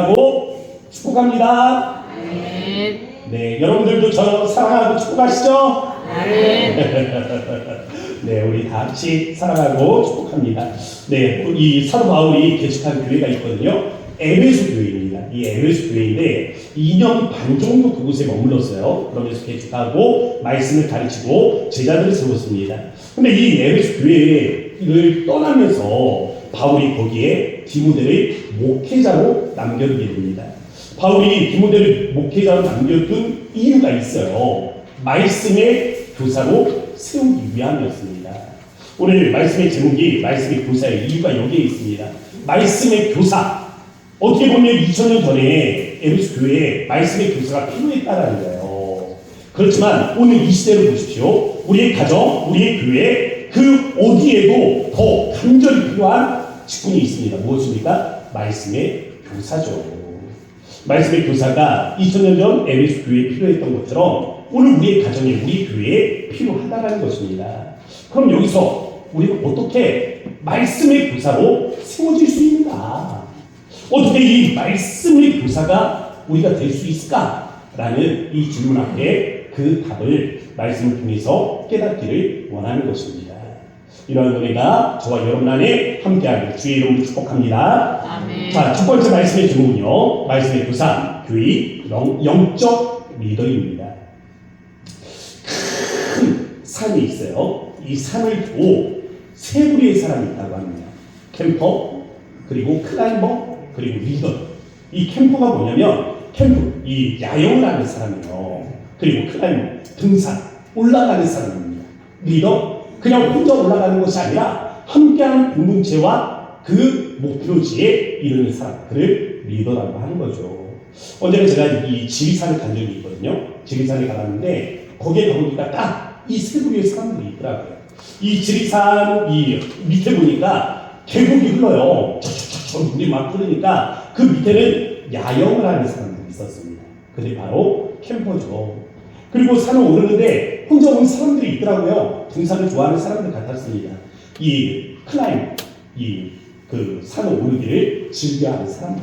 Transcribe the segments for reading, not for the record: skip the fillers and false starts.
하고 축복합니다. 네, 여러분들도 저 사랑하고 축복하시죠? 네, 우리 다 같이 사랑하고 축복합니다. 네, 이 사도 바울이 개척한 교회가 있거든요. 에베소 교회입니다. 이 에베소 교회인데 2년 반 정도 그곳에 머물렀어요. 그러면서 개척하고 말씀을 가르치고 제자들을 세웠습니다. 근데 이 에베소 교회를 떠나면서 바울이 거기에 디모데를 목회자로 남겨두게 됩니다. 바울이 디모데를 목회자로 남겨둔 이유가 있어요. 말씀의 교사로 세우기 위함이었습니다. 오늘 말씀의 제목이 말씀의 교사의 이유가 여기에 있습니다. 말씀의 교사. 어떻게 보면 2000년 전에 에베소 교회에 말씀의 교사가 필요했다는 거예요. 그렇지만 오늘 이 시대를 보십시오. 우리의 가정, 우리의 교회 그 어디에도 더 간절히 필요한 직분이 있습니다. 무엇입니까? 말씀의 교사죠. 말씀의 교사가 2000년 전 에베소 교회에 필요했던 것처럼 오늘 우리의 가정에 우리 교회에 필요하다는 것입니다. 그럼 여기서 우리는 어떻게 말씀의 교사로 세워질 수 있는가? 어떻게 이 말씀의 교사가 우리가 될 수 있을까라는 이 질문 앞에 그 답을 말씀을 통해서 깨닫기를 원하는 것입니다. 이러한 은혜가 저와 여러분 안에 함께하길 주의 이름으로 축복합니다. 아멘. 자, 첫 번째 말씀의 제목은요. 말씀의 교사, 교회 영적 리더입니다. 큰 산이 있어요. 이 산을 두고 세 부류의 사람이 있다고 합니다. 캠퍼, 그리고 클라이머, 그리고 리더. 이 캠퍼가 뭐냐면 캠프, 이 야영을 하는 사람이에요. 그리고 클라이머, 등산, 올라가는 사람입니다. 리더, 그냥 혼자 올라가는 것이 아니라 함께하는 공동체와 그 목표지에 이르는 사람, 그를 리더라고 하는 거죠. 언제나 제가 이 지리산을 간 적이 있거든요. 지리산에 가봤는데 거기에 가보니까 딱 이 세 부류의 사람들이 있더라고요. 이 지리산 이 밑에 보니까 계곡이 흘러요. 저 물이 막 흐르니까 그 밑에는 야영을 하는 사람들이 있었습니다. 그게 바로 캠퍼죠. 그리고 산을 오르는데 혼자 온 사람들이 있더라고요. 등산을 좋아하는 사람들 같았습니다. 이 클라임, 그 산을 오르기를 즐겨하는 사람들.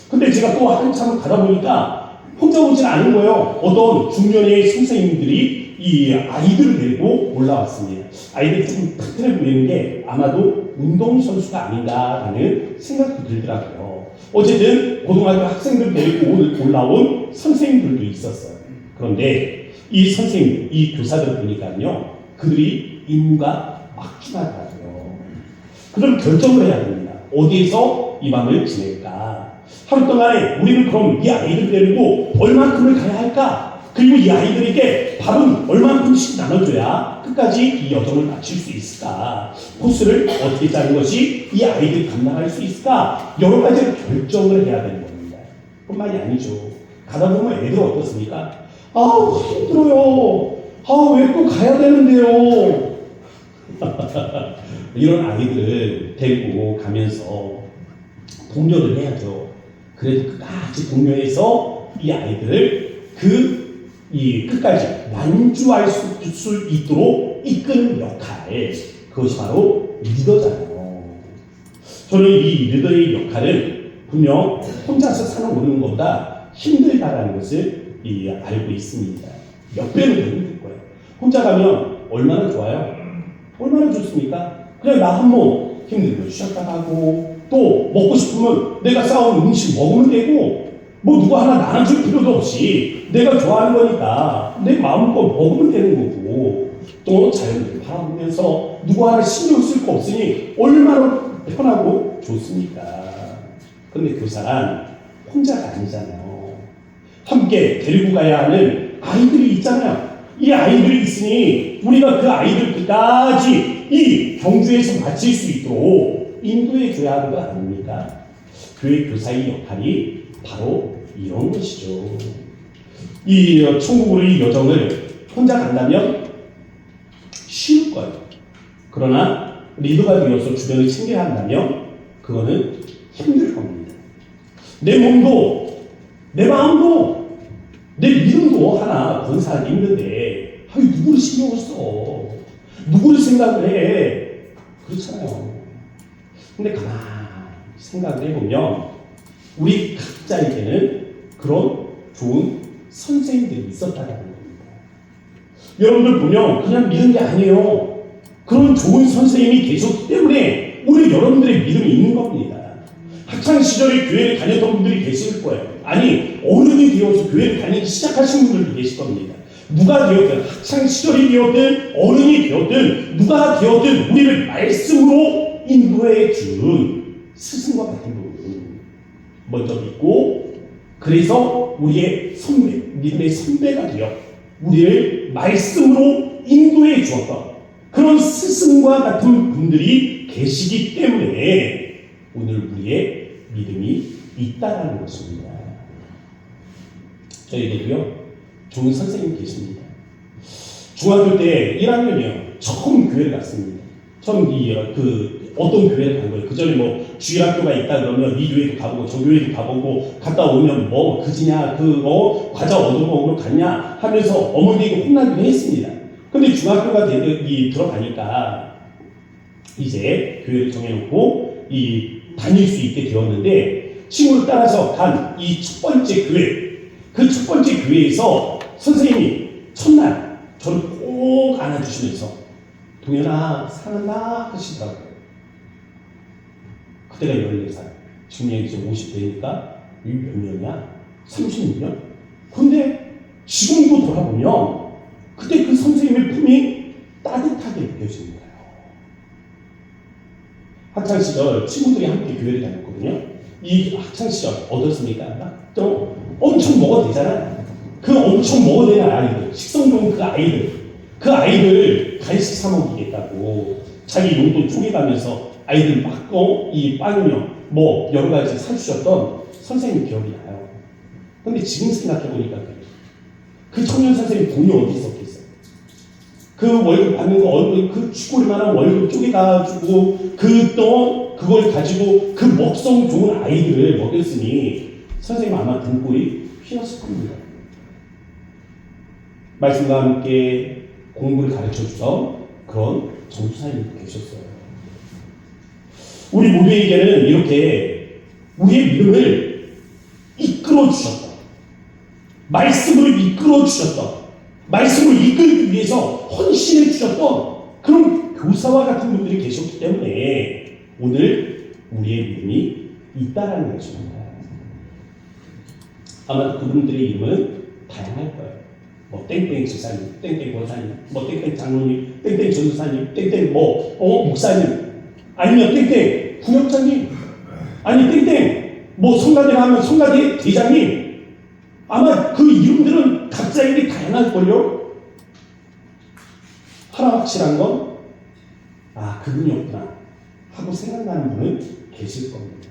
근데 제가 또 한참 가다 보니까 혼자 오진 않은 거예요. 어떤 중년의 선생님들이 이 아이들을 데리고 올라왔습니다. 아이들이 조금 튼튼해 보이는 게 아마도 운동선수가 아닌가라는 생각도 들더라고요. 어쨌든 고등학교 학생들 데리고 올라온 선생님들도 있었어요. 그런데 이 선생님, 이 교사들 보니까요, 그들이 임무가 막중하더라고요. 그럼 결정을 해야 됩니다. 어디에서 이 밤을 지낼까? 하루 동안에 우리는 그럼 이 아이들 데리고 얼만큼을 가야 할까? 그리고 이 아이들에게 밥은 얼만큼씩 나눠줘야 끝까지 이 여정을 마칠 수 있을까? 코스를 어떻게 짜는 것이 이 아이들이 감당할 수 있을까? 여러 가지를 결정을 해야 되는 겁니다. 뿐만이 아니죠. 가다 보면 애들 어떻습니까? 아우 힘들어요. 아 왜 또 가야 되는데요. 이런 아이들을 데리고 가면서 독려를 해야죠. 그래도 끝까지 독려해서 이 아이들을 끝까지 완주할 수 있도록 이끄는 역할, 그것이 바로 리더잖아요. 저는 이 리더의 역할은 분명 혼자서 산을 오르는 것보다 힘들다라는 것을 알고 있습니다. 몇 배는 더 힘들 거예요. 혼자 가면 얼마나 좋아요? 얼마나 좋습니까? 그냥 나 한 몸 힘들면 쉬었다 가고, 또 먹고 싶으면 내가 싸온 음식 먹으면 되고, 뭐 누구 하나 나눠줄 필요도 없이 내가 좋아하는 거니까 내 마음껏 먹으면 되는 거고, 또 자연을 바라보면서 누구 하나 신경 쓸 거 없으니 얼마나 편하고 좋습니까? 그런데 교사란 혼자가 아니잖아요. 함께 데리고 가야 하는 아이들이 있잖아요. 이 아이들이 있으니 우리가 그 아이들 끝까지 이 경주에서 마칠 수 있도록 인도해 줘야 하는 거 아닙니까? 교회 교사의 역할이 바로 이런 것이죠. 이 천국으로 이 여정을 혼자 간다면 쉬울 거예요. 그러나 리더가 되어서 주변을 챙겨야 한다면 그거는 힘들 겁니다. 내 몸도, 내 마음도, 내 믿음도 하나 건사하기 힘든데 누구를 신경을 써? 누구를 생각을 해? 그렇잖아요. 근데 가만히 생각을 해보면 우리 각자에게는 그런 좋은 선생님들이 있었다는 겁니다. 여러분들 보면 그냥 믿은 게 아니에요. 그런 좋은 선생님이 계셨기 때문에 오늘 여러분들의 믿음이 있는 겁니다. 학창시절에 교회를 다녔던 분들이 계실 거예요. 아니, 어른이 되어서 교회를 다니기 시작하신 분들도 계실 겁니다. 누가 되었든, 학창시절이 되었든, 어른이 되었든, 누가 되었든 우리를 말씀으로 인도해 준 스승과 같은 분 먼저 믿고, 그래서 우리의 선배, 믿음의 선배가 되어 우리를 말씀으로 인도해 주었던 그런 스승과 같은 분들이 계시기 때문에 오늘 우리의 믿음이 있다라는 것입니다. 저에게도요, 좋은 선생님이 계십니다. 중학교 때 1학년이요. 처음 교회를 갔습니다. 처음 어떤 교회를 간 거예요. 그 전에 뭐 주일학교가 있다 그러면 이 교회도 가보고 저 교회도 가보고 갔다 오면 뭐 그지냐 과자 얻어먹으러 갔냐 하면서 어머니에게 혼나기도 했습니다. 근데 중학교가 들어가니까 이제 교회를 정해놓고 다닐 수 있게 되었는데 친구를 따라서 간 이 첫 번째 교회, 그 첫 번째 교회에서 선생님이 첫날 저를 꼭 안아주시면서 동현아 사랑한다 하시더라고요. 그때가 14살, 지금 이제 50대니까 몇 년이야? 36년? 근데 지금도 돌아보면 그때 그 선생님의 품이 따뜻하게 느껴지는 거예요. 학창시절 친구들이 함께 교회를 다녔거든요. 이 학창시절 어떻습니까? 또 엄청 먹어도 되잖아요. 그 엄청 먹어도 되는 아이들, 식성 좋은 그 아이들 간식 사먹이겠다고 자기 용돈 쪼개가면서 아이들 막 이 빵이며 뭐 여러 가지 사주셨던 선생님 기억이 나요. 근데 지금 생각해보니까 그 청년 선생님 돈이 어디 있었겠어요? 그 월급 받는 거 그 쥐꼬리만한 월급 쪼개가지고 그걸 가지고 그 먹성 좋은 아이들을 먹였으니 선생님 아마 등골이 휘었을 겁니다. 말씀과 함께 공부를 가르쳐주던 그런 전도사님이 계셨어요. 우리 모두에게는 이렇게 우리의 믿음을 이끌어 주셨던, 말씀으로 이끌어 주셨던, 말씀을 이끌기 위해서 헌신해 주셨던 그런 교사와 같은 분들이 계셨기 때문에 오늘 우리의 믿음이 있다라는 것입니다. 아마 그분들의 이름은 다양할 거예요. 뭐 땡땡 지사님, 땡땡 권사님, 뭐 땡땡 장로님, 땡땡 전도사님, 땡땡 목사님, 아니면 땡땡 부역장님, 아니 땡땡 뭐 성가대가 하면 성가대 대장님, 아마 그 이름들은 각자에게 다양할걸요. 하나 확실한 건 그분이었구나 하고 생각나는 분은 계실 겁니다.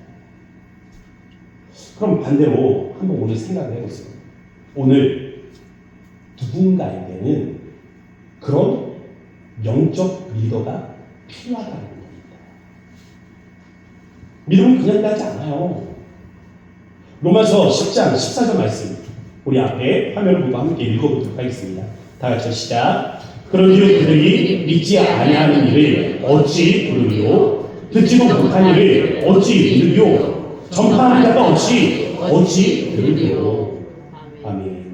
그럼 반대로 한번 오늘 생각을 해보세요. 오늘 누군가에게는 그런 영적 리더가 필요하다는 겁니다. 믿음은 그냥 나지 않아요. 로마서 10장 14절 말씀 우리 앞에 화면을 보고 함께 읽어보도록 하겠습니다. 다 같이 시작. 그런즉 그들이 믿지 아니하는 일을 어찌 부르리요? 듣지도 못한 일을 어찌 부르리요? 전파하는 자가 어찌 부르리요? 아멘.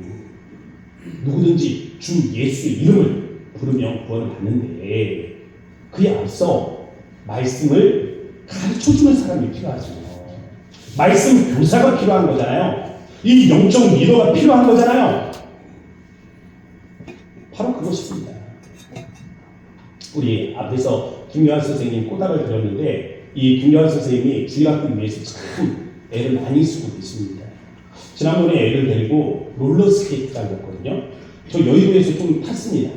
누구든지 주 예수의 이름을 부르며 구원을 받는데 그에 앞서 말씀을 가르쳐주는 사람이 필요하죠. 말씀 교사가 필요한 거잖아요. 이 영적 리더가 필요한 거잖아요. 바로 그것입니다. 우리 앞에서 김요한 선생님 꼬닥을 들었는데 이 김요한 선생님이 주일학교 위해서 참 애를 많이 쓰고 계십니다. 지난번에 애를 데리고 롤러스케이트 다녔거든요. 저 여의도에서 좀 탔습니다.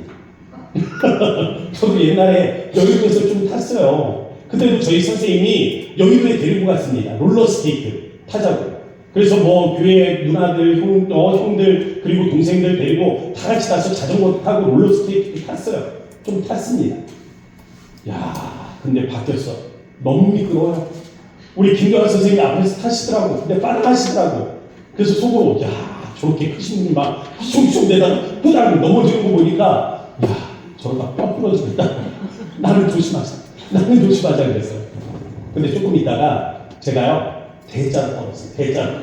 저도 옛날에 여의도에서 좀 탔어요. 그때도 저희 선생님이 여의도에 데리고 갔습니다. 롤러스케이트 타자고. 그래서 뭐 교회 누나들, 형들 그리고 동생들 데리고 다 같이 가서 자전거 타고 롤러스케이트 탔어요. 좀 탔습니다. 야, 근데 바뀌었어. 너무 미끄러워요. 우리 김경환 선생님이 앞에서 타시더라고. 근데 빠르하시더라고. 그래서 속으로 저렇게 크신 분이 막 휘청휘청 내다가 뿌다가 넘어지는 거 보니까 저러다 뼈 부러지겠다. 나는 조심하자 그랬어요. 근데 조금 있다가 제가요 대자로 뻗었어요. 대자로.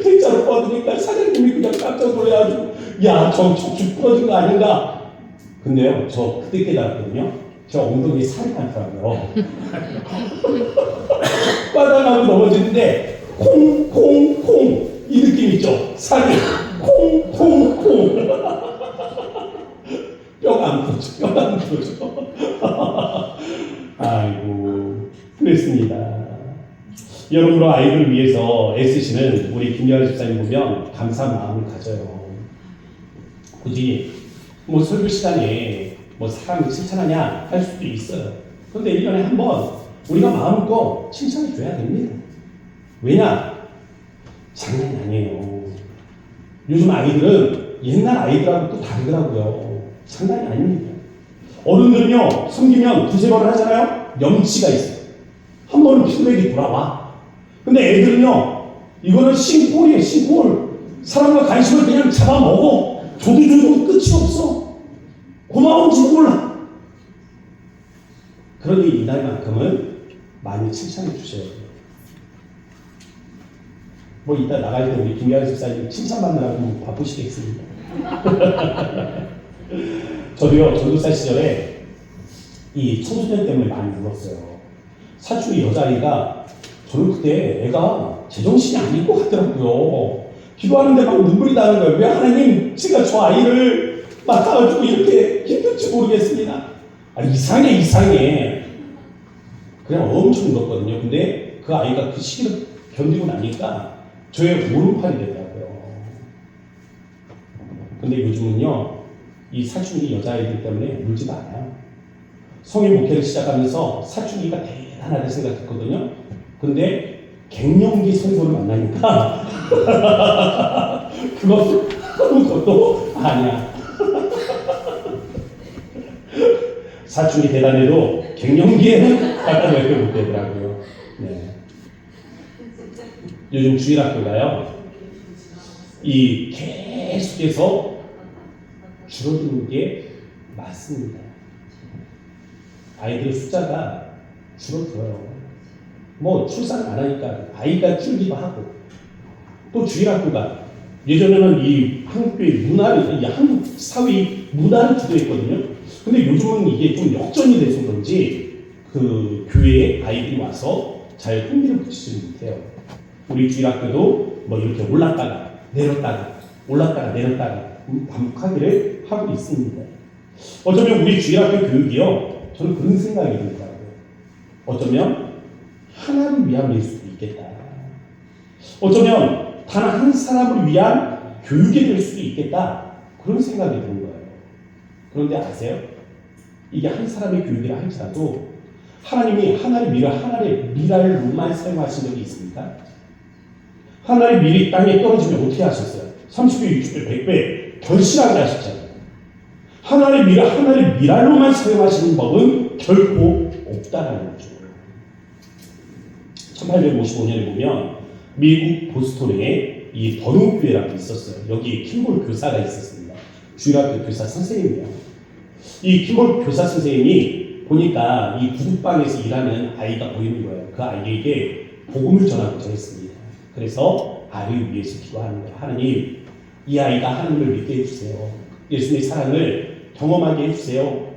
대자로 뻗으니까 사장님이 그냥 깜짝 놀라가지고 야, 저 척추 부러진 거 아닌가? 근데요, 저 그때 깨달았거든요. 저 엉덩이에 살이 많더라고요. 빠져나가고 넘어지는데 콩콩콩 이 느낌 있죠? 살이 콩콩콩 뼈가 안 부러져. 뼈가 안 부러져. 아이고 그랬습니다. 여러분으로 아이들을 위해서 애쓰시는 우리 김여한 집사님 보면 감사한 마음을 가져요. 굳이 뭐 설교 시간에 뭐 사람을 칭찬하냐 할 수도 있어요. 그런데 1년에 한 번 우리가 마음껏 칭찬해 줘야 됩니다. 왜냐? 장난이 아니에요. 요즘 아이들은 옛날 아이들하고 또 다르더라고요. 장난이 아닙니다. 어른들은요, 섬기면 두세 번을 하잖아요? 염치가 있어요. 한 번은 피드백이 돌아와. 근데 애들은요, 이거는 싱골이에요, 싱골. 사람과 관심을 그냥 잡아먹어. 줘도 끝이 없어. 고마운지 몰라. 그러니 이날만큼은 많이 칭찬해 주셔야 돼요. 뭐 이따 나갈 때 우리 김여한 집사님 칭찬받느라고 바쁘시겠습니다. 저도요, 전도사 시절에 이 청소년 때문에 많이 울었어요. 사춘기 여자아이가 저는 그때 애가 제정신이 아닐 것 같더라고요. 기도하는데 막 눈물이 나는 거예요. 왜 하나님 제가 저 아이를 맡아가지고 이렇게 힘들지 모르겠습니다. 아, 이상해. 그냥 엄청 울었거든요. 근데 그 아이가 그 시기를 견디고 나니까 저의 오른팔이 되더라고요. 근데 요즘은요, 이 사춘기 여자아이들 때문에 울지도 않아요. 성인 목회를 시작하면서 사춘기가 대단하다 생각했거든요. 근데 갱년기 선생을 만나니까 그것도 아니야. 사춘기 대단해도 갱년기에는 갖다 몇 개 못 되더라고요. 네. 요즘 주일학교가요, 이 계속해서 줄어드는 게 맞습니다. 아이들 숫자가 줄어들어요. 뭐 출산 안 하니까 아이가 줄기도 하고, 또 주일학교가 예전에는 이 한국교회 문화를, 이 한국 사회 문화를 주도했거든요. 근데 요즘은 이게 좀 역전이 돼서 그런지 그 교회에 아이들이 와서 잘 흥미를 붙이지 못해요. 우리 주일학교도 뭐 이렇게 올랐다가 내렸다가 반복하기를 하고 있습니다. 어쩌면 우리 주일학교 교육이요, 저는 그런 생각이 들더라고요. 어쩌면 하나를 위한 일 수도 있겠다. 어쩌면 단 한 사람을 위한 교육이 될 수도 있겠다. 그런 생각이 드는 거예요. 그런데 아세요? 이게 한 사람의 교육이라 할지라도 하나님이 하나의 미랄로만 사용하신 적이 있습니까? 하나의 밀이 땅에 떨어지면 어떻게 하셨어요? 30배, 60배, 100배 결실하게 하셨잖아요. 하나의 미랄로만 사용하시는 법은 결코 없다라는 거죠. 1855년에 보면 미국 보스턴에 이 버논교회라고 있었어요. 여기 킴볼 교사가 있었습니다. 주일학교 교사 선생님이에요. 이 킴볼 교사 선생님이 보니까 이 구두방에서 일하는 아이가 보이는 거예요. 그 아이에게 복음을 전하고자 했습니다. 그래서 아이를 위해서 기도하는 거예요. 하나님, 이 아이가 하나님을 믿게 해주세요. 예수님의 사랑을 경험하게 해주세요.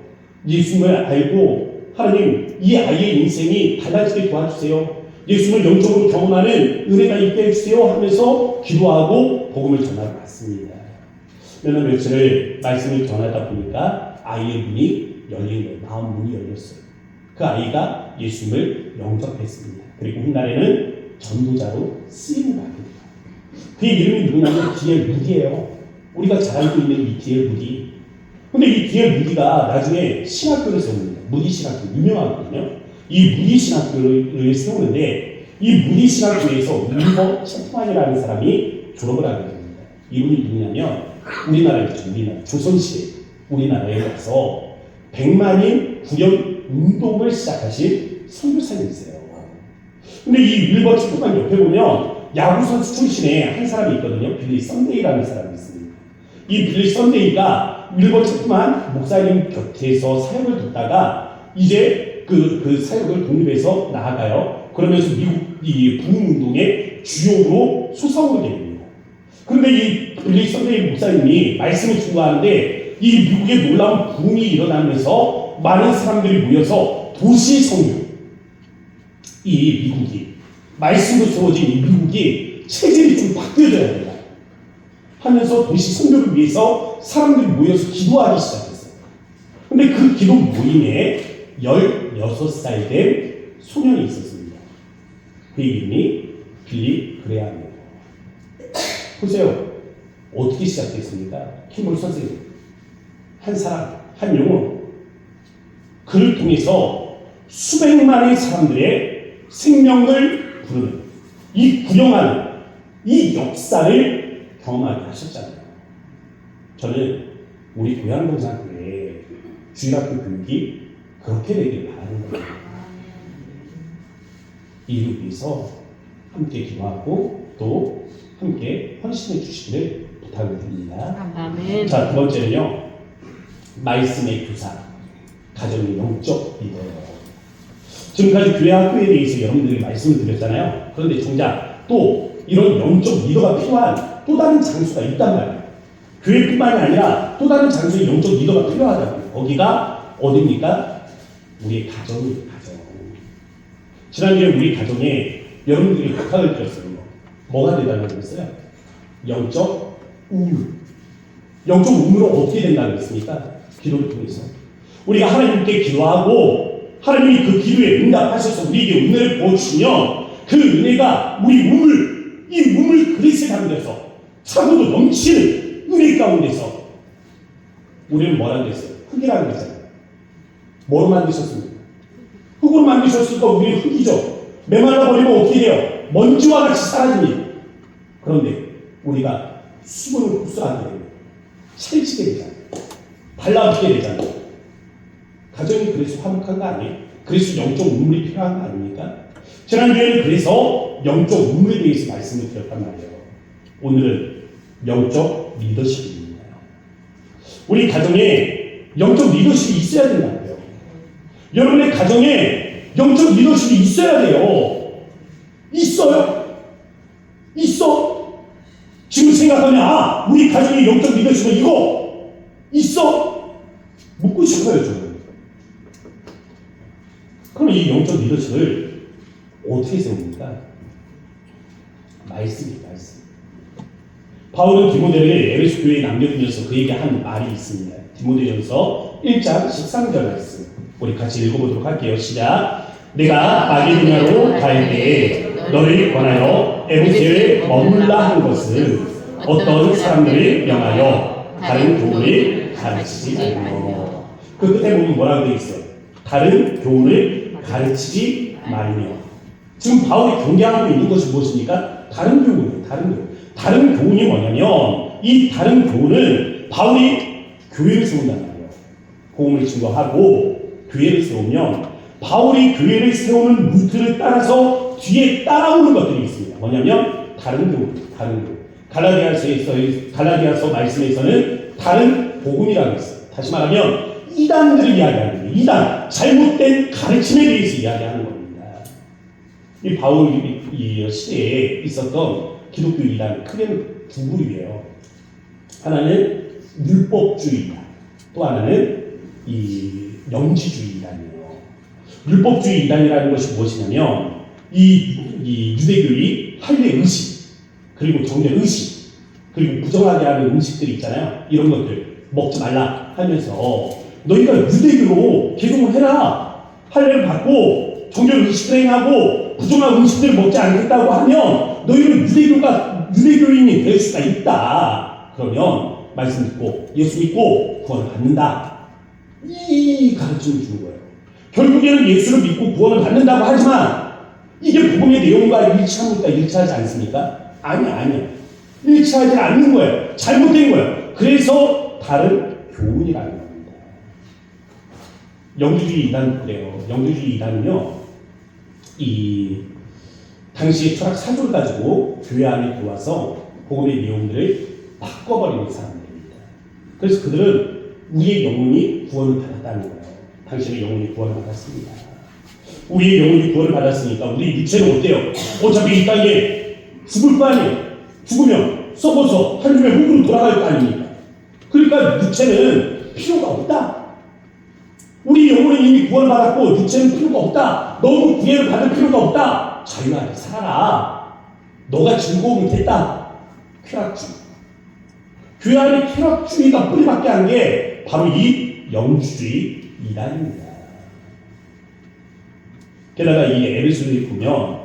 예수님을 알고 하나님, 이 아이의 인생이 달라지게 도와주세요. 예수님을 영적으로 경험하는 은혜가 있게 해주세요 하면서 기도하고 복음을 전하러 갔습니다. 몇 날 며칠을 말씀을 전하다 보니까 아이의 문이 열린 거예요. 마음 문이 열렸어요. 그 아이가 예수님을 영접했습니다. 그리고 훗날에는 전도자로 쓰임을 받게 돼요. 그의 이름이 누구냐면 디엘 무디예요. 우리가 잘 알고 있는 이 디엘 무디. 근데 이 디엘 무디가 나중에 신학교를 세웁니다. 무디 신학교 유명하거든요. 이 무디 신학교를 세우는데 이 무디 신학교에서 윌버 채프만이라는 사람이 졸업을 하게 됩니다. 이분이 누구냐면 우리나라겠죠. 우리나라 조선시대 우리나라에 와서 100만인 구현 운동을 시작하신 선교사님이세요. 근데 이 윌버 채프만 옆에 보면 야구 선수 출신의 한 사람이 있거든요. 빌리 썬데이라는 사람이 있습니다. 이 빌리 썬데이가 윌버 채프만 목사님 곁에서 사역을 듣다가 이제 그 사역을 독립해서 나아가요. 그러면서 미국 이 부흥운동의 주역으로 솟아오르게 됩니다. 그런데 이 빌리 선데이 목사님이 말씀을 중과하는데 이 미국의 놀라운 부흥이 일어나면서 많은 사람들이 모여서 도시 선교, 이 미국이 말씀으로 세워진 이 미국이 체질이 좀 바뀌어져야 된다 하면서 도시 선교를 위해서 사람들이 모여서 기도하기 시작했어요. 근데 그 기도 모임에 16살 된 소년이 있었습니다. 그 이름이 빌리 그레이엄이에요. 보세요. 어떻게 시작됐습니까? 킴볼 선생님, 한 사람, 한 영혼, 그를 통해서 수백만의 사람들의 생명을 부르는 이 구령하는 이 역사를 경험하게 하셨잖아요. 저는 우리 고향동산교회 주일학교 교육이 그렇게 되길 바라는 거예요. 이를 위해서 함께 기도하고 또 함께 헌신해 주시기를 부탁을 드립니다. 아멘. 자, 두 번째는요, 말씀의 교사, 가정의 영적 리더예요. 지금까지 교회 학교에 대해서 여러분들이 말씀을 드렸잖아요. 그런데 정작 또 이런 영적 리더가 필요한 또 다른 장소가 있단 말이에요. 교회뿐만이 아니라 또 다른 장소에 영적 리더가 필요하다고요. 거기가 어디입니까? 우리의 가정이에요. 가정. 지난주에 우리 가정에 여러분들이 부탁을 드렸어요. 뭐가 되다고 그랬어요? 영적 우물. 영적 우물은 어떻게 된다고 했습니까? 기도를 통해서. 우리가 하나님께 기도하고 하나님이 그 기도에 응답하셔서 우리에게 은혜를 부어주시면 그 은혜가 우리 우물, 이 우물 그릇에 담겨서 차고도 넘치는 은혜 가운데서 우리는 뭐라고 했어요? 흙이라고 했잖아요. 뭐로 만드셨습니까? 흙으로 만드셨으니까 우리는 흙이죠. 메말라 버리면 어떻게 돼요? 먼지와 같이 사라집니다. 그런데 우리가 수분을 흡수하게 되면 찰지게 되잖아요. 달라붙게 되잖아요. 가정이 그래서 화목한 거 아니에요? 그래서 영적 우물이 필요한 거 아닙니까? 지난주에는 그래서 영적 우물에 대해서 말씀을 드렸단 말이에요. 오늘은 영적 리더십입니다. 우리 가정에 영적 리더십이 있어야 된다고요. 여러분의 가정에 영적 리더십이 있어야 돼요. 있어요? 있어? 지금 생각하면 우리 가정의 영적 리더십은 이거 있어? 묻고 싶어요, 저는. 그럼 이 영적 리더십을 어떻게 세웁니까? 말씀입니다. 말씀. 바울은 디모데를 에베소 교회에 남겨두면서 그에게 한 말이 있습니다. 디모데전서 1장 13절 말씀. 우리 같이 읽어보도록 할게요. 시작. 내가 마게도냐로 갈 때에 너를 권하여 에베소에 머물라 한 것은 어떤 사람들을 명하여 다른 교훈을 가르치지 말며. 그 끝에 보면 뭐라고 되어 있어요? 다른 교훈을 가르치지 말며. 지금 바울이 경계하고 있는 것이 무엇입니까? 다른 교훈이에요. 다른 교훈. 다른 교훈이 뭐냐면 이 다른 교훈은 바울이 교회를 세운단 말이에요. 복음을 증거하고 교회를 세우면 바울이 교회를 세우는 루트를 따라서 뒤에 따라오는 것들이 있습니다. 뭐냐면 다른 교훈, 다른 교훈. 갈라디아서 말씀에서는 다른 복음이라고 했어요. 다시 말하면 이단들을 이야기하는 거예요. 이단, 잘못된 가르침에 대해서 이야기하는 겁니다. 이 바울 이 시대에 있었던 기독교 이단 크게는 두 그룹이에요. 하나는 율법주의 이단, 또 하나는 이 영지주의 이단이에요. 율법주의 이단이라는 것이 무엇이냐면 이 유대교의 할례 의식, 그리고 정례 의식, 그리고 부정하게 하는 음식들이 있잖아요. 이런 것들 먹지 말라 하면서 너희가 유대교로 개종을 해라. 할례를 받고 정결 의식을 행하고 부정한 음식들을 먹지 않겠다고 하면 너희는 유대교인이 될 수가 있다. 그러면 말씀 듣고 예수 믿고 구원을 받는다. 이 가르침을 주는 거예요. 결국에는 예수를 믿고 구원을 받는다고 하지만 이게 복음의 내용과 일치합니까? 일치하지 않습니까? 아니야. 일치하지 않는 거예요. 잘못된 거예요. 그래서 다른 교훈이라는 겁니다. 영주주의 이단 그래요. 영주주의 이단은요, 이 당시의 철학 사조를 가지고 교회 안에 들어와서 복음의 내용들을 바꿔버리는 사람들입니다. 그래서 그들은 우리의 영혼이 구원을 받았다는 거예요. 당신의 영혼이 구원을 받았습니다. 우리의 영혼이 구원을 받았으니까 우리 육체는 어때요? 어차피 이 땅에 죽을 거 아니에요. 죽으면 썩어서 하늘의 흙으로 돌아갈 거 아닙니까? 그러니까 육체는 필요가 없다. 우리 영혼은 이미 구원을 받았고 육체는 필요가 없다. 너무 구애를 받을 필요가 없다. 자유하게 살아라. 너가 즐거우면 됐다. 쾌락주의. 교회 안에 쾌락주의가 뿌리박게 한 게 바로 이 영주주의 이단입니다. 게다가 이 에베소서에 보면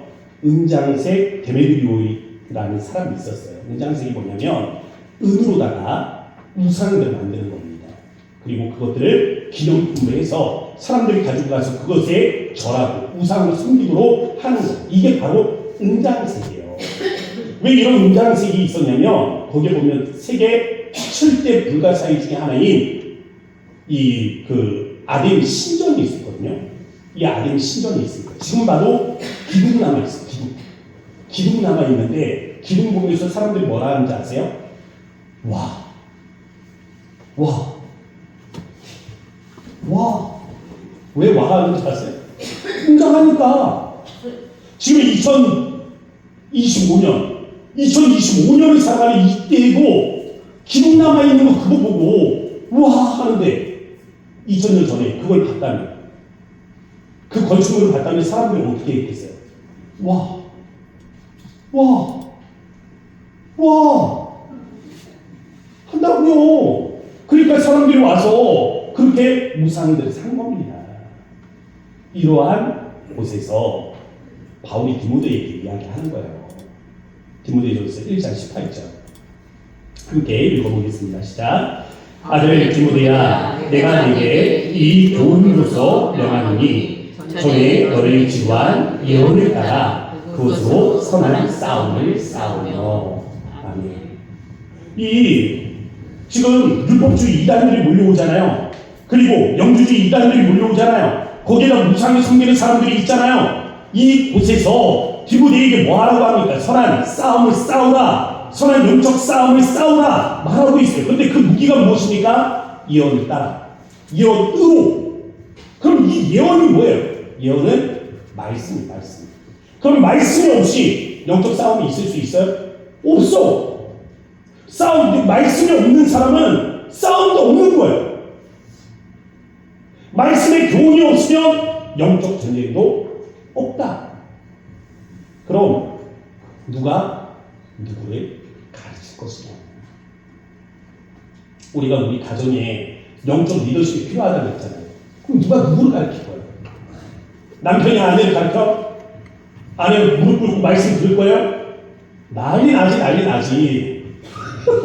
은장색 데메드리오라는 사람이 있었어요. 은장색이 뭐냐면 은으로다가 우상을 만드는 겁니다. 그리고 그것들을 기념품으로 해서 사람들이 가지고 가서 그것에 절하고 우상을 숨기도록 하는 것. 이게 바로 은장색이에요. 왜 이런 은장색이 있었냐면 거기에 보면 세계 7대 불가사의 중에 하나인 이 아덴 신전이 있었거든요. 이 아덴 신전이 있습니다. 지금 봐도 기둥 남아 있어요. 기둥 남아 있는데 기둥 보면서 사람들이 뭐라 하는지 아세요? 와. 왜 와 하는지 아세요? 굉장하니까. 지금 2025년을 살아가는 이때에도 기둥 남아 있는 거 그거 보고 와 하는데 2000년 전에 그걸 봤다면 그 건축물을 봤다면 사람들이 어떻게 했겠어요? 와 한다고요. 그러니까 사람들이 와서 그렇게 우상들을 산 겁니다. 이러한 곳에서 바울이 디모데에게 이야기하는 거예요. 디모데전서 1장 18절 함께 읽어보겠습니다. 시작. 아들 디모데야, 내가 네게 이 교훈으로서 명하노니 전에 너를 지도한 예언을 따라 그것으로 선한 싸움을 싸우며. 아멘. 지금 율법주의 이단들이 몰려오잖아요. 그리고 영주주의 이단들이 몰려오잖아요. 거기에다 우상을 섬기는 사람들이 있잖아요. 이 곳에서 디모데에게 뭐 하라고 합니까? 선한 싸움을 싸우라. 선한 영적 싸움을 싸우라 말하고 있어요. 그런데 그 무기가 무엇입니까? 예언을 따라. 예언으로. 그럼 이 예언이 뭐예요? 예언은 말씀. 그럼 말씀이 없이 영적 싸움이 있을 수 있어요? 없어. 말씀이 없는 사람은 싸움도 없는 거예요. 말씀의 교훈이 없으면 영적 전쟁도 없다. 그럼 누가 누구를 가르칠 것이냐? 우리가 우리 가정에 영적 리더십이 필요하다고 했잖아요. 그럼 누가 누구를 가르칠 거예요? 남편이 아내를 가르쳐? 아내 무릎 꿇고 말씀 들을 거예요? 난리 나지.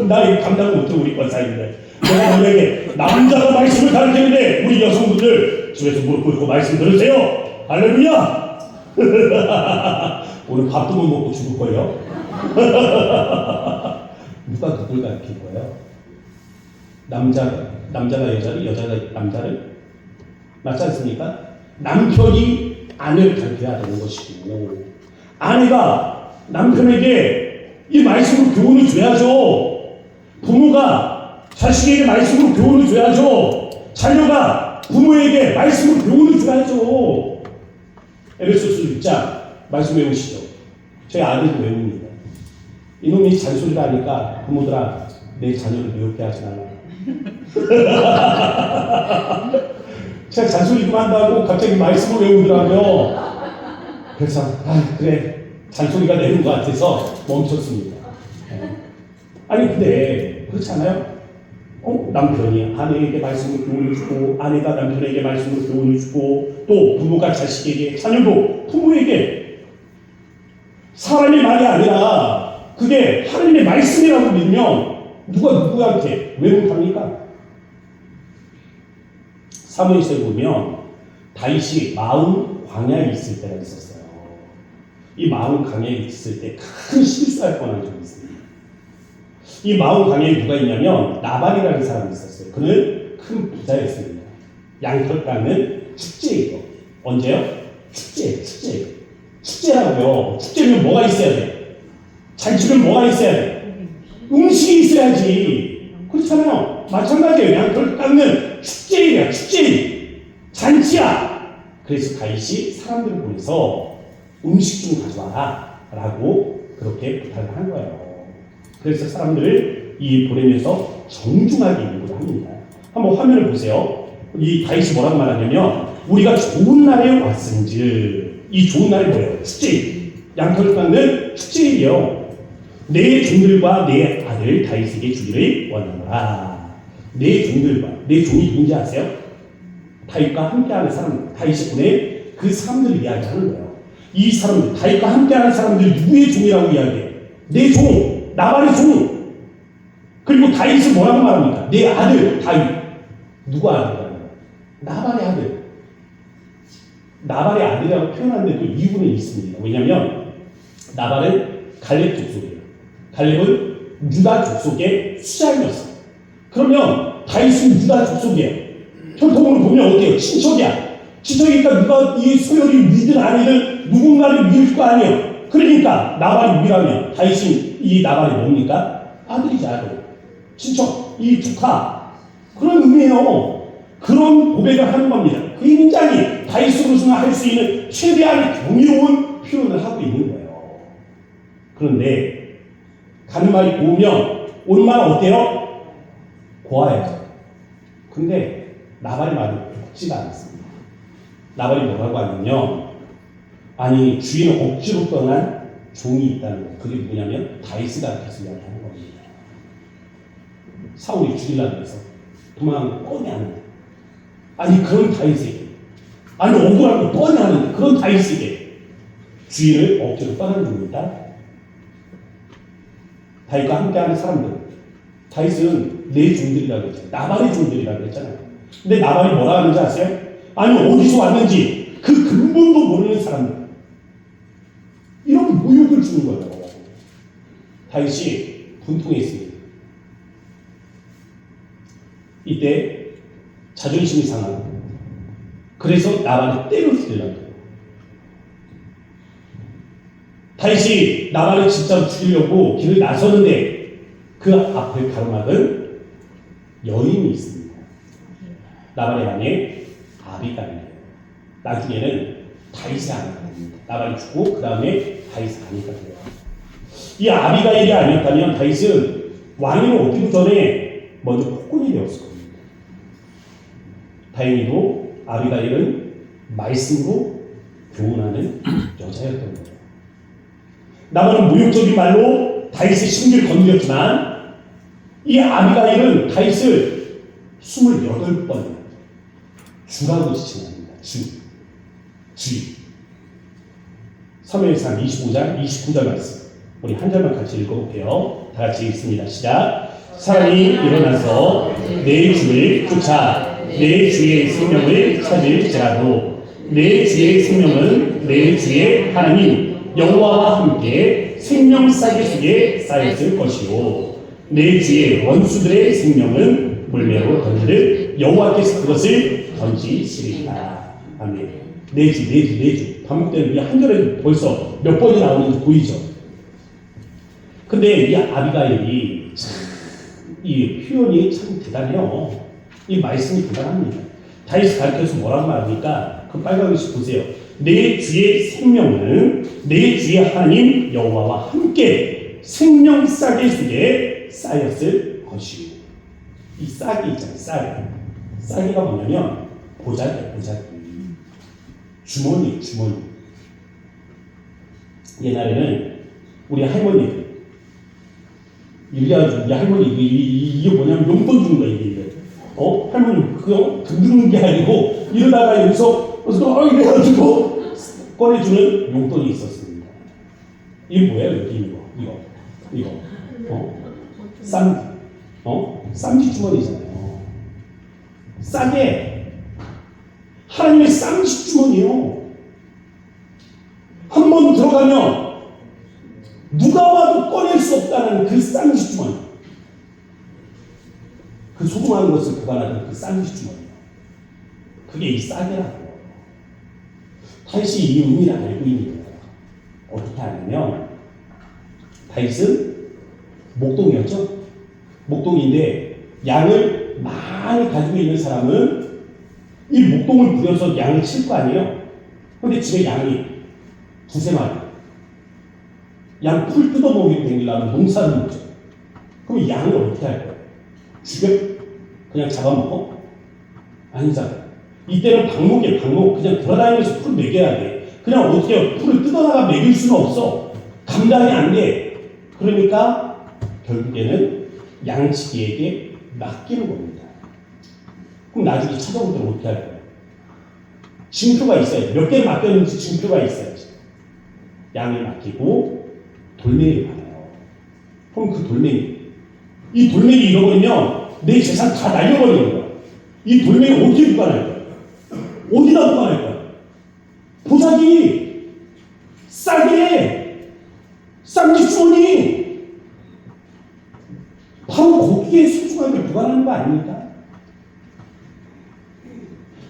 나 이거 감당 못해. 우리 권사님들. 내가 너에게 남자가 말씀을 가르치는데 우리 여성분들 집에서 무릎 꿇고 말씀 들으세요. 할렐루야. 오늘 밥도 못 먹고 죽을 거예요. 누가 누굴 가르칠 거예요? 남자가 여자를, 여자가 남자를? 맞지 않습니까? 남편이 아내를 가르쳐야 되는 것이고 아내가 남편에게 이 말씀으로 교훈을 줘야죠. 부모가 자식에게 말씀으로 교훈을 줘야죠. 자녀가 부모에게 말씀으로 교훈을 줘야죠. 에베소서 6장 말씀 외우시죠. 저희 아들도 외웁니다. 이놈이 잔소리를 하니까 부모들아 내 자녀를 미흡게 하지 말라. 제가 잔소리 좀 한다고 갑자기 말씀을 외우더라고요. 그래서 그래 잔소리가 되는 것 같아서 멈췄습니다. 아니 근데 그렇지 않아요? 남편이 아내에게 말씀으로 교훈을 주고 아내가 남편에게 말씀으로 교훈을 주고 또 부모가 자식에게 자녀도 부모에게 사람의 말이 아니라 그게 하나님의 말씀이라고 믿으면 누가 누구한테 왜 못합니까? 사무엘서에 보면 다윗이 마음 광야에 있을 때가 있었어요. 이 마음 광야에 있을 때 큰 실수할 뻔한 적이 있습니다. 이 마음 광야에 누가 있냐면 나발이라는 사람이 있었어요. 그는 큰 부자였습니다. 양털 깎는 축제예요. 언제요? 축제라고요. 축제면 뭐가 있어야 돼? 잔치면 뭐가 있어야 돼? 음식이 있어야지. 그렇잖아요. 마찬가지예요. 양털 깎는 축제야. 잔치야. 그래서 다윗이 사람들을 보내서 음식 좀 가져와라 라고 그렇게 부탁을 한 거예요. 그래서 사람들을 보내면서 정중하게 인도를 합니다. 한번 화면을 보세요. 이 다윗이 뭐라고 말하냐면 우리가 좋은 날에 왔은즉, 이 좋은 날이 뭐예요? 축제일, 양털을 깎는 축제일이요. 내 종들과 내 아들 다윗에게 주기를 원하노라. 내 종들과, 내 종이 누군지 아세요? 다윗과 함께하는 사람, 다윗이 보낸 그 사람들을 이야기하는 거예요. 이 사람들, 다윗과 함께하는 사람들 누구의 종이라고 이야기해요? 내 종, 나발의 종. 그리고 다윗은 뭐라고 말합니까? 내 아들 다윗. 누구 아들이라고? 나발의 아들. 나발의 아들이라고 표현하는데도 이유는 있습니다. 왜냐하면 나발은 갈렙 족속이에요. 갈렙은 유다 족속의 수장이었어요. 그러면 다윗은 유다 족속이에요. 혈통으로 보면 어때요? 친척이야. 친척이니까 누가 이 소열이 믿든 아니든 누군가를 믿을 거 아니에요. 그러니까 나발이 위라면 다윗은 이 나발이 뭡니까? 아들이지, 아들. 친척, 이 조카. 그런 의미예요. 그런 고백을 하는 겁니다. 굉장히 다윗으로서는 할 수 있는 최대한 경이로운 표현을 하고 있는 거예요. 그런데 가는 말이 고우면 오는 말은 어때요? 고와야죠. 근데 나발이 말이 곱지가 않습니다. 나발이 뭐라고 하냐면, 아니 주인은 억지로 떠난 종이 있다는 거예요. 그게 누구냐면 다윗을 가르쳐서 이야기하는 겁니다. 사울이 죽이려고 해서 도망을 뻔히 하는데, 아니 그런 다윗에게, 아니 억울하고 뻔히 하는데 그런 다윗에게 주인을 억지로 떠나는 종이다. 다윗과 함께하는 사람들, 다윗은 내 종들이라고 했잖아요. 나발의 종들이라고 했잖아요. 근데 나발이 뭐라 하는지 아세요? 아니 어디서 왔는지 그 근본도 모르는 사람들, 이런 모욕을 주는 거예요. 다윗이 분통해 있습니다. 이때 자존심이 상하고, 그래서 나발을 때려 죽이려고 해요. 다윗이 나발을 진짜로 죽이려고 길을 나서는데 그 앞을 가로막은 여인이 있습니다. 나발의 아내 아비가일이에요. 나중에는 다윗의 아내가 됩니다. 나발이 죽고 그 다음에 다윗의 아내가 돼요. 이 아비가일이 아니었다면 다윗은 왕위로 오기도 전에 먼저 폭군이 되었을 겁니다. 다행히도 아비가일은 말씀으로 교훈하는 여자였던 거예요. 나발은 모욕적인 말로 다윗의 심기를 건드렸지만 이 아비가일은 다윗을 28번 주라고 지칭합니다. 주. 사무엘상 25장 29절 말씀, 우리 한 절만 같이 읽어볼게요. 다 같이 읽습니다. 시작. 사람이 일어나서 내 주를 쫓아 내 주의 생명을 찾을지라도 내 주의 생명은 내 주의 하나님 여호와와 함께 생명 싸개 속에 쌓였을 것이요 내 주의 원수들의 생명은 물매로 던지듯 여호와께서 그것을 던지시리라. 아멘. 내 주 반복되는 이 한 절에 벌써 몇 번이 나오는지 보이죠? 근데 이 아비가일이 이 표현이 참 대단해요. 이 말씀이 대단합니다. 다윗이 가르쳐서 뭐라고 말합니까? 그 빨간 글씨 보세요. 내 주의 생명은 내 주의 하나님 여호와와 함께 생명 싸개 속에 쌓였을 것이요. 이 싹이 있잖아요. 싹. 싹이가 뭐냐면 보자기. 주머니. 옛날에는 우리 할머니들, 우리 할머니 이게 뭐냐면 용돈 주는 거야 이게. 할머니 그거 듣는 게 아니고 이러다가 여기서 이래가지고 꺼내주는 용돈이 있었습니다. 이게 뭐예요? 여기 이거. 쌈지 주머니잖아요. 싸게. 하나님의 쌈지 주머니요. 한 번 들어가면 누가 와도 꺼낼 수 없다는 그 쌈지 주머니. 그 소중한 것을 보관하는 그 쌈지 주머니. 그게 이 싸게라고. 다윗이 이 의미를 알고 있는 거예요. 어떻게 하냐면 다윗은 목동이었죠. 목동인데 양을 많이 가지고 있는 사람은 이 목동을 부려서 양을 칠 거 아니에요? 근데 집에 양이 두세 마리. 양 풀 뜯어먹이고 댕기려면 농사를 묻죠. 그럼 양을 어떻게 할 거예요? 죽여? 그냥 잡아먹어? 아니잖아요. 이때는 방목이에요, 방목. 그냥 돌아다니면서 풀 먹여야 돼. 그냥 어떻게 해요? 풀을 뜯어다가 먹일 수는 없어. 감당이 안 돼. 그러니까 결국에는 양치기에게 맡기는 겁니다. 그럼 나중에 찾아올 때는 어떻게 할 거예요? 징표가 있어야지. 몇 개를 맡겼는지 징표가 있어야지. 양을 맡기고 돌멩이를 받아요. 그럼 그 돌멩이, 이 돌멩이 잃어버리면 내 재산 다 날려버리는 거야. 이 돌멩이 어떻게 보관할 거야? 어디다 보관할 거야? 보자기 싸게 쌍지 주머니 바로 거기에 소중하게 보관하는 거 아닙니까?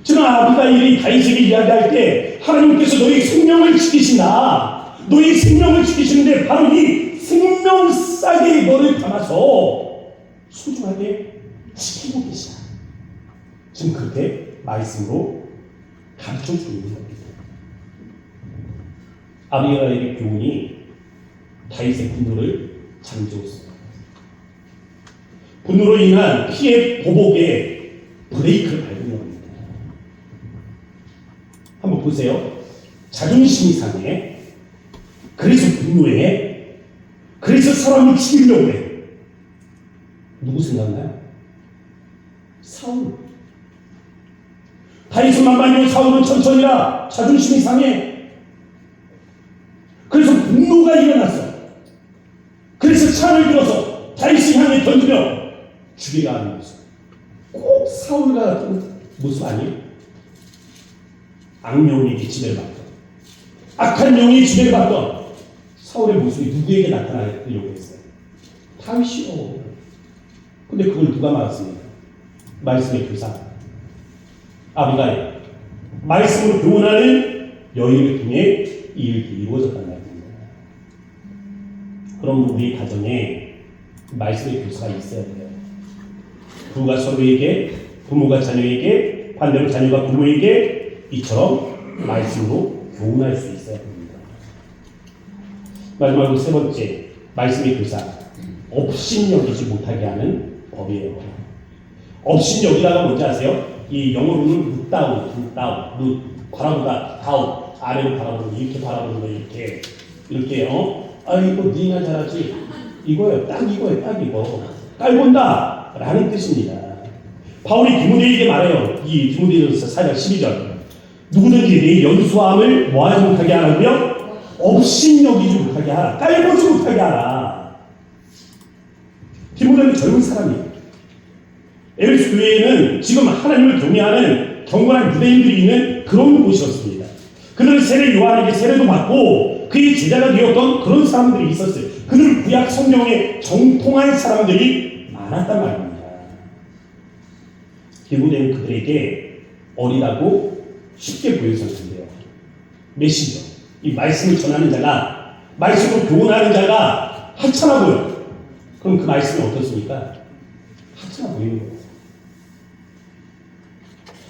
지금 아비가일이 다윗에게 이야기할 때 하나님께서 너희 생명을 지키신다. 너희 생명을 지키시는데 바로 이 생명 싸게 너를 담아서 소중하게 지키고 계시다. 지금 그렇게 말씀으로 가르쳐주고 있는 겁니다. 아비가일의 교훈이 다윗의 분노를 잠재웠습니다. 분노로 인한 피해 보복에 브레이크를 밟은 겁니다. 한번 보세요. 자존심이 상해. 그래서 분노해. 그래서 사람을 죽이려고 해. 누구 생각나요? 사울. 다윗은 만만이요 사울은 천천히라. 자존심이 상해. 그래서 분노가 일어났어. 그래서 창을 들어서 다윗을 향해 던지며 죽이려 하는 모습. 꼭 사울과 같은 모습 아니에요? 악령이 지배를 받던, 악한 영이 지배를 받던 사울의 모습이 누구에게 나타나려고 했어요? 다윗이요. 근데 그걸 누가 막았습니까? 말씀의 교사 아비가일. 말씀으로 교훈하는 여인을 통해 이 일이 이루어졌단 말입니다. 그럼 우리 가정에 말씀의 교사가 있어야 돼요. 부부가 서로에게, 부모가 자녀에게, 반대로 자녀가 부모에게 이처럼 말씀으로 교훈할 수 있어야 됩니다. 마지막으로 세 번째, 말씀의 교사. 업신여기지 못하게 하는 법이에요. 업신여기라가 뭔지 아세요? 이 영어로는 look down, 바라보다 down, 아래로 바라보는, 이렇게 바라보는 거, 이렇게요. 아, 이거 네가 잘하지. 이거예요. 딱 이거예요. 딱 이거. 깔본다 라는 뜻입니다. 바울이 디모데에게 말해요. 이 디모데전서 4장 12절. 누구든지 내 연수함을 뭐하지 못하게 하라고요? 업신여기지 못하게 하라. 깔보지 못하게 하라. 디모데는 젊은 사람이에요. 에베소 교회에는 지금 하나님을 경외하는 경건한 유대인들이 있는 그런 곳이었습니다. 그들은 세례 요한에게 세례도 받고 그의 제자가 되었던 그런 사람들이 있었어요. 그들은 구약 성경에 정통한 사람들이 많았단 말입니다. 디모데는 그들에게 어리다고 쉽게 보여서는 안 돼요. 메시저, 이 말씀을 전하는 자가, 말씀을 교훈하는 자가 하찮아 보여. 그럼 그 말씀이 어떻습니까? 하찮아 보이는 거예요.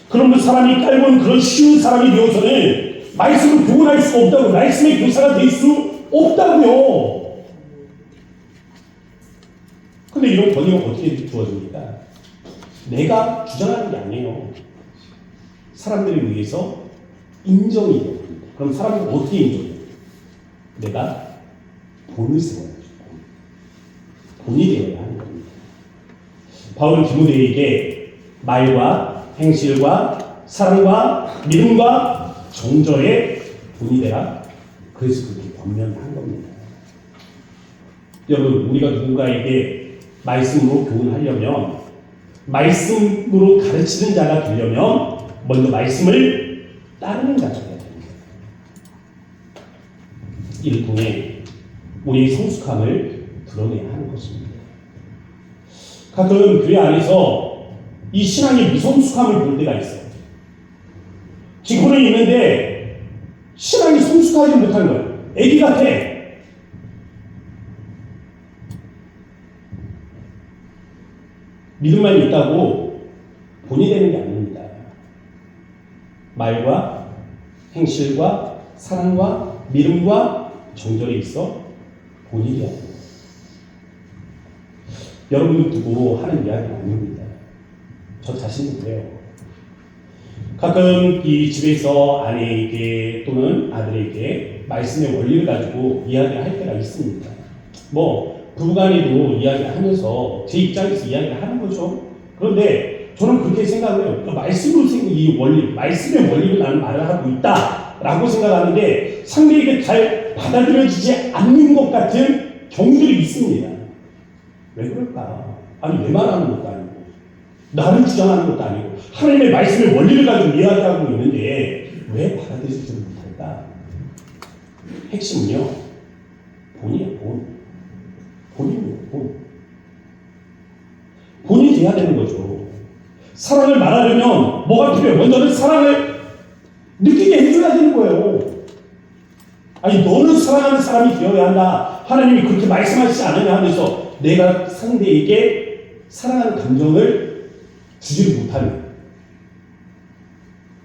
그럼 그 사람이 깔본 그런 쉬운 사람이 되어서는 말씀을 교훈할 수 없다고, 말씀의 교사가 될 수 없다고요. 근데 이런 권위가 어떻게 주어집니까? 내가 주장하는 게 아니에요. 사람들에 의해서 인정이 됩니다. 그럼 사람은 어떻게 인정해요? 내가 본을 세워야죠. 본이 되어야 하는 겁니다. 바울은 디모데에게 말과 행실과 사랑과 믿음과 정절의 본이 되라. 그래서 그렇게 권면한 겁니다. 여러분, 우리가 누군가에게 말씀으로 교훈하려면, 말씀으로 가르치는 자가 되려면 먼저 말씀을 따르는 자가 되어야 됩니다. 이를 통해 우리의 성숙함을 드러내야 하는 것입니다. 가끔 교회 안에서 이 신앙의 미성숙함을 볼 때가 있어요. 지구는 있는데 신앙이 성숙하지 못한 거예요. 애기 같아. 믿음만 있다고 본이 되는 게 아닙니다. 말과 행실과 사랑과 믿음과 정절에 있어 본인이야. 여러분을 두고 하는 이야기는 아닙니다. 저 자신도 그래요. 가끔 이 집에서 아내에게 또는 아들에게 말씀의 원리를 가지고 이야기를 할 때가 있습니다. 뭐 부부간에도 이야기를 하면서 제 입장에서 이야기를 하는 거죠. 그런데 저는 그렇게 생각을 해요. 말씀으로 생긴 이 원리, 말씀의 원리로 나는 말을 하고 있다라고 생각하는데 상대에게 잘 받아들여지지 않는 것 같은 경우들이 있습니다. 왜 그럴까? 아니 내 말하는 것도 아니고 나를 주장하는 것도 아니고 하나님의 말씀의 원리를 가지고 이야기하고 있는데 왜 받아들이지 못할까? 핵심은요, 본이에요, 본. 본인이에요, 본. 본인이 돼야 되는 거죠. 사랑을 말하려면 뭐가 필요해요? 먼저는 사랑을 느끼게 해줘야 되는 거예요. 아니 너는 사랑하는 사람이 되어야 한다. 하나님이 그렇게 말씀하시지 않으냐 하면서 내가 상대에게 사랑하는 감정을 주지를 못하는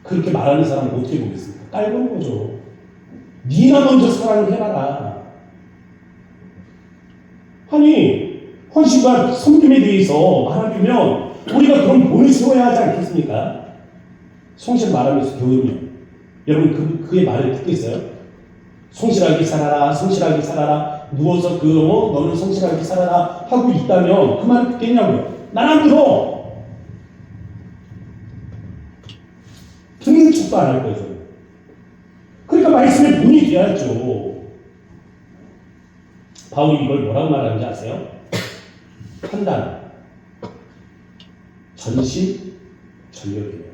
그렇게 말하는 사람은 어떻게 보겠습니까? 깔보는 거죠. 네가 먼저 사랑을 해봐라. 아니 헌신과 섬김에 대해서 말하려면 우리가 그런 본을 세워야 하지 않겠습니까? 성실 말하면서 교훈이요. 여러분 그의 말을 듣겠어요? 성실하게 살아라, 성실하게 살아라. 누워서 너는 성실하게 살아라 하고 있다면 그 말을 듣겠냐고요? 난 안 들어. 듣는 척도 안 할 거죠. 그러니까 말씀에 본이 돼야죠. 바울이 이걸 뭐라고 말하는지 아세요? 판단, 전심, 전력이에요.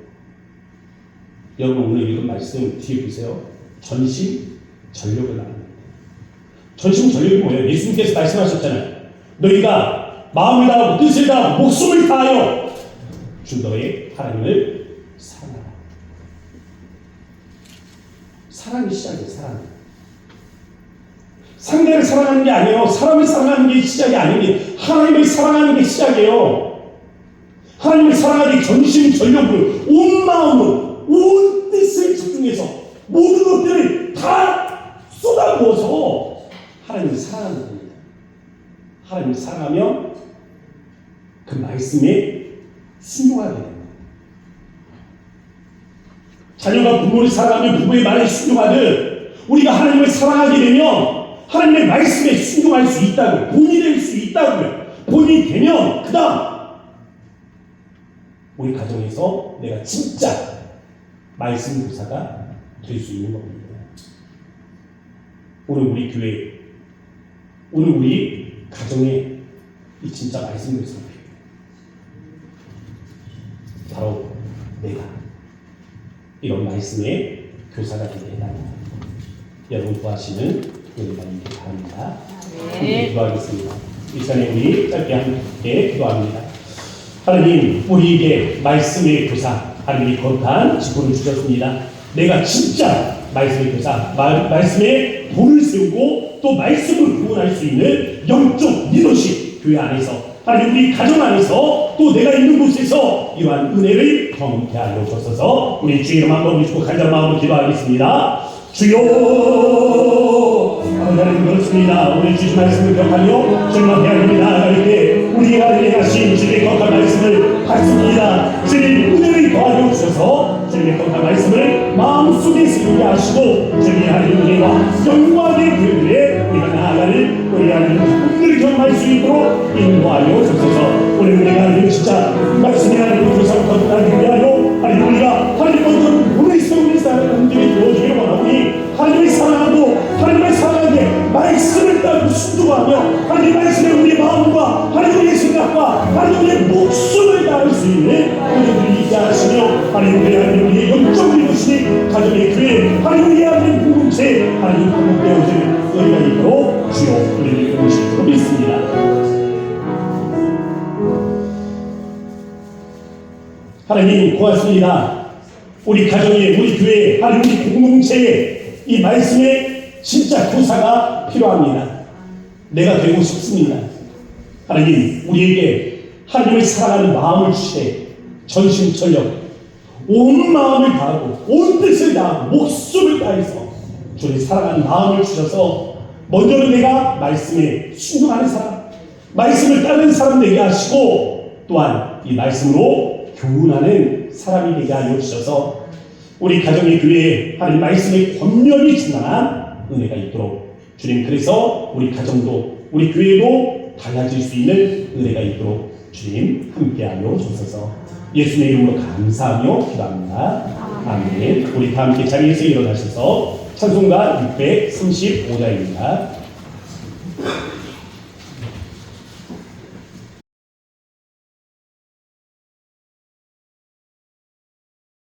여러분 오늘 읽은 말씀 뒤에 보세요. 전심, 전력을 말합니다. 전심, 전력이 뭐예요? 예수님께서 말씀하셨잖아요. 너희가 마음을 다하고 뜻을 다하고 목숨을 다하여 주 너의 하나님을 사랑하라. 사랑이 시작이에요. 사랑. 상대를 사랑하는 게 아니에요. 사람을 사랑하는 게 시작이 아니에요. 하나님을 사랑하는 게 시작이에요. 하나님을 사랑하기 전심 전력으로 온 마음으로 온 뜻을 집중해서 모든 것들을 다 쏟아부어서 하나님을 사랑하는 겁니다. 하나님을 사랑하면 그 말씀에 순종하게 됩니다. 자녀가 부모를 사랑하면 부모의 말에 순종하듯 우리가 하나님을 사랑하게 되면 하나님의 말씀에 순종할 수 있다고, 본이 될 수 있다고요. 본이 되면 그 다음 우리 가정에서 내가 진짜 말씀 교사가 될 수 있는 겁니다. 오늘 우리 교회, 오늘 우리 가정에 이 진짜 말씀 교사가 필요해요. 바로 내가 이런 말씀의 교사가 되게 해달랍니다. 여러분 구하시는 은혜가 있기를 바랍니다. 함께 기도하겠습니다. 이 시간에 우리 짧게 함께 기도합니다. 하나님, 우리에게 말씀의 교사, 하나님이 거룩한 직분을 주셨습니다. 내가 진짜 말씀의 교사, 말씀의 본을 세우고 또 말씀을 구원할 수 있는 영적 리더십 교회 안에서, 하나님 우리 가정 안에서 또 내가 있는 곳에서 이러한 은혜를 경험케 하여 주셔서 우리 주의 이름 한번 부르시고 간절한 마음으로 기도하겠습니다. 주여, 하나님 그렇습니다. 오늘 주신 말씀을 기억하며 주님 앞에 하나님 나아갈 때 우리가 은혜하신 주님의 거룩한 말씀을 받습니다. 주님 은혜를 더하여 주셔서 주님의 거룩한 말씀을 마음속에 새기게 하시고 주님의 하나님 은혜와 영광의 교회에 우리가 나아가는 우리 하나님 오늘 경험할 수 있도록 인도하여 주셔서 오늘 우리가 하나님 진짜 말씀의 하나님 교사로 거듭나기 위하여 하나님 우리가 하나님 먼저 오늘 성령 사람들이 되어주기를 원하오니 하나님을 사랑하고 하나님을 사랑하게 말씀을 따르고 순종하며 하나님 말씀에 우리 마음과 하나님의 생각과 하나님의 목숨을 다할 수 있는 우리들이 있게 하시며 하나님 우리 하나님 우리의 영적 리더십이 가정의 교회 하나님 우리 하나님 공동체 하나님 공동되어지는 의가 있도록 주여 우리를 도우실 줄 믿습니다. 하나님 고맙습니다. 우리 가정에 우리 교회에 하나님 우리 공동체에 이 말씀의 진짜 교사가 필요합니다. 내가 되고 싶습니다. 하나님 우리에게 하나님을 사랑하는 마음을 주시되 전심전력 온 마음을 다하고 온 뜻을 다하고 목숨을 다해서 주를 사랑하는 마음을 주셔서 먼저는 내가 말씀에 순종하는 사람, 말씀을 따르는 사람 되게 하시고 또한 이 말씀으로 교훈하는 사람이 되게 하여 주셔서 우리 가정의 교회에 하나님 말씀의 권면이 충만한 은혜가 있도록 주님, 그래서 우리 가정도 우리 교회도 달라질 수 있는 은혜가 있도록 주님 함께하여 주셔서 예수님의 이름으로 감사하며 기도합니다. 아멘. 우리 다 함께 자리에서 일어나셔서 찬송가 635자입니다.